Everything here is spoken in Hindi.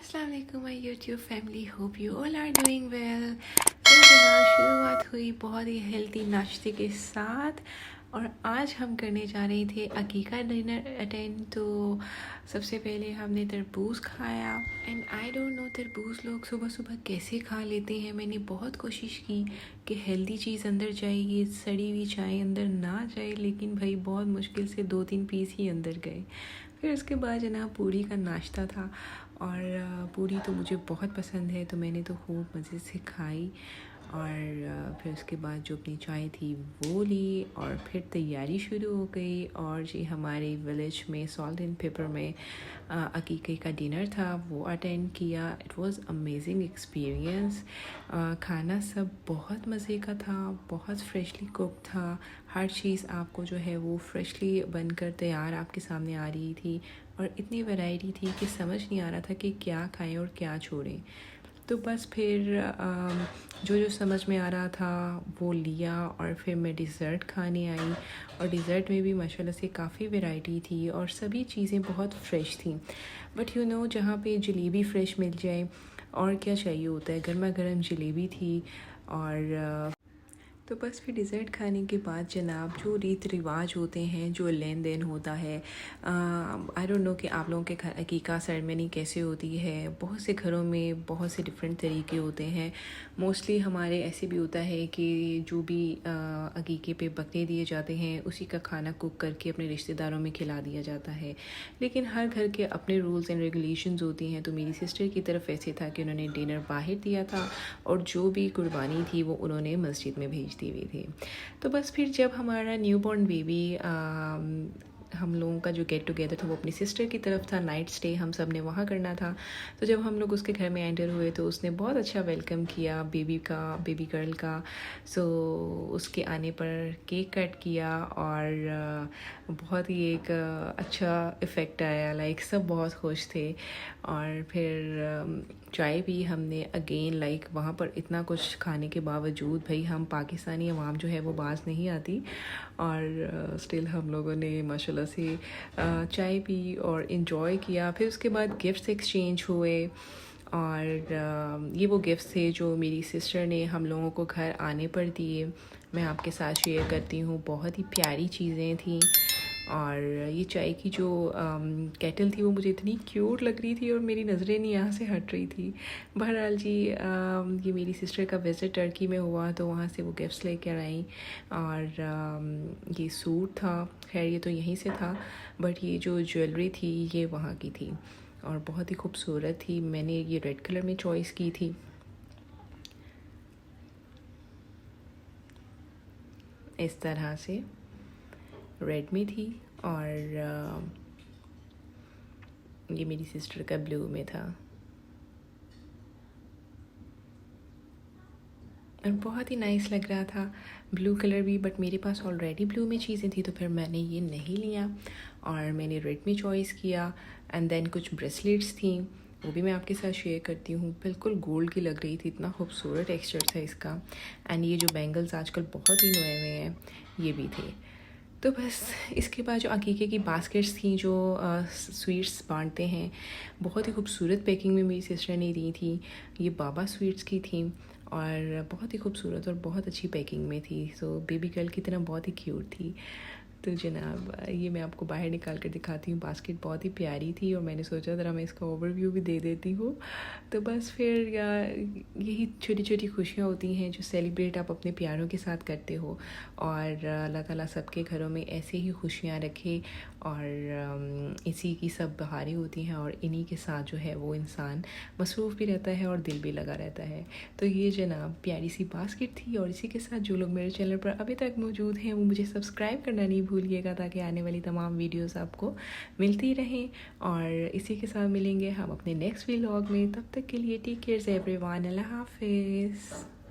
अस्सलाम वालेकुम my YouTube family, hope you all are doing well. तो जनाब शुरुआत हुई बहुत ही हेल्दी नाश्ते के साथ और आज हम करने जा रहे थे अकीका डिनर अटेंड। तो सबसे पहले हमने तरबूज खाया एंड आई डोंट नो तरबूज लोग सुबह सुबह कैसे खा लेते हैं। मैंने बहुत कोशिश की कि हेल्दी चीज़ अंदर जाएगी, सड़ी हुई चाय अंदर ना जाए, लेकिन भाई बहुत मुश्किल से 2-3 पीस ही अंदर गए। फिर उसके बाद जनाब पूरी का नाश्ता था और पूरी तो मुझे बहुत पसंद है, तो मैंने तो खूब मज़े से खाई और फिर उसके बाद जो अपनी चाय थी वो ली और फिर तैयारी शुरू हो गई। और जी हमारे विलेज में सॉल्ट एंड पेपर में अकीके का डिनर था, वो अटेंड किया। It was amazing experience. खाना सब बहुत मज़े का था, बहुत फ्रेशली कुक था। हर चीज़ आपको जो है वो फ्रेशली बनकर तैयार आपके सामने आ रही थी और इतनी वैरायटी थी कि समझ नहीं आ रहा था कि क्या खाएं और क्या छोड़ें। तो बस फिर जो जो समझ में आ रहा था वो लिया और फिर मैं डिज़र्ट खाने आई और डिज़र्ट में भी माशाल्लाह से काफ़ी वैरायटी थी और सभी चीज़ें बहुत फ़्रेश थी। बट यू नो जहाँ पे जलेबी फ़्रेश मिल जाए और क्या चाहिए होता है। गर्मा गर्म जलेबी थी और तो बस फिर डिज़र्ट खाने के बाद जनाब जो रीत रिवाज होते हैं, जो लेन देन होता है, आई डोंट नो कि आप लोगों के घर अकीका सेरेमनी कैसे होती है। बहुत से घरों में बहुत से डिफरेंट तरीके होते हैं। मोस्टली हमारे ऐसे भी होता है कि जो भी अकीके पे बकरे दिए जाते हैं उसी का खाना कुक करके अपने रिश्तेदारों में खिला दिया जाता है। लेकिन हर घर के अपने रूल्स एंड रेगुलेशंस होती हैं। तो मेरी सिस्टर की तरफ ऐसे था कि उन्होंने डिनर बाहर दिया था और जो भी कुर्बानी थी वो उन्होंने मस्जिद में भेज दी हुई थी। तो बस फिर जब हमारा न्यू बॉर्न बेबी हम लोगों का जो गेट टुगेदर था वो अपनी सिस्टर की तरफ था, नाइट स्टे हम सब ने वहाँ करना था। तो जब हम लोग उसके घर में एंटर हुए तो उसने बहुत अच्छा वेलकम किया बेबी गर्ल का। सो उसके आने पर केक कट किया और बहुत ही एक अच्छा इफ़ेक्ट आया। लाइक सब बहुत खुश थे और फिर चाय भी हमने अगेन। लाइक वहाँ पर इतना कुछ खाने के बावजूद भाई हम पाकिस्तानी अवाम जो है वो बाज नहीं आती और स्टिल हम लोगों ने माशाल्लाह से चाय पी और इन्जॉय किया। फिर उसके बाद गिफ्ट्स एक्सचेंज हुए और ये वो गिफ्ट्स थे जो मेरी सिस्टर ने हम लोगों को घर आने पर दिए। मैं आपके साथ शेयर करती हूँ। बहुत ही प्यारी चीज़ें थी और ये चाय की जो केटल थी वो मुझे इतनी क्यूट लग रही थी और मेरी नज़रें नहीं यहाँ से हट रही थी। बहरहाल जी ये मेरी सिस्टर का विज़िट टर्की में हुआ तो वहाँ से वो गिफ्ट्स लेकर आई और ये सूट था। खैर ये तो यहीं से था बट ये जो ज्वेलरी थी ये वहाँ की थी और बहुत ही खूबसूरत थी। मैंने ये रेड कलर में चॉइस की थी। इस तरह से रेड में थी और ये मेरी सिस्टर का ब्लू में था और बहुत ही नाइस लग रहा था ब्लू कलर भी। बट मेरे पास ऑलरेडी ब्लू में चीज़ें थी तो फिर मैंने ये नहीं लिया और मैंने रेड में चॉइस किया। एंड देन कुछ ब्रेसलेट्स थी वो भी मैं आपके साथ शेयर करती हूँ। बिल्कुल गोल्ड की लग रही थी, इतना खूबसूरत टेक्सचर था इसका। एंड ये जो बैंगल्स आजकल बहुत ही नए हुए हैं ये भी थे। तो बस इसके बाद जो अकीके की बास्केट्स थी जो स्वीट्स बांटते हैं, बहुत ही खूबसूरत पैकिंग में मेरी सिस्टर ने दी थी। ये बाबा स्वीट्स की थी और बहुत ही खूबसूरत और बहुत अच्छी पैकिंग में थी। सो बेबी गर्ल की तरह बहुत ही क्यूट थी। तो जनाब ये मैं आपको बाहर निकाल कर दिखाती हूँ। बास्केट बहुत ही प्यारी थी और मैंने सोचा ज़रा मैं इसका ओवरव्यू भी दे देती हूँ। तो बस फिर यही छोटी छोटी खुशियाँ होती हैं जो सेलिब्रेट आप अपने प्यारों के साथ करते हो और अल्लाह ताला सबके घरों में ऐसे ही खुशियाँ रखे और इसी की सब बहारें होती हैं और इन्हीं के साथ जो है वो इंसान मसरूफ़ भी रहता है और दिल भी लगा रहता है। तो ये जनाब प्यारी सी बास्केट थी और इसी के साथ जो लोग मेरे चैनल पर अभी तक मौजूद हैं वो मुझे सब्सक्राइब करना नहीं भूलिएगा ताकि आने वाली तमाम वीडियोस आपको मिलती रहें। और इसी के साथ मिलेंगे हम अपने नेक्स्ट व्लॉग में। तब तक के लिए टेक केयर एवरीवन। अल्लाह हाफिज़।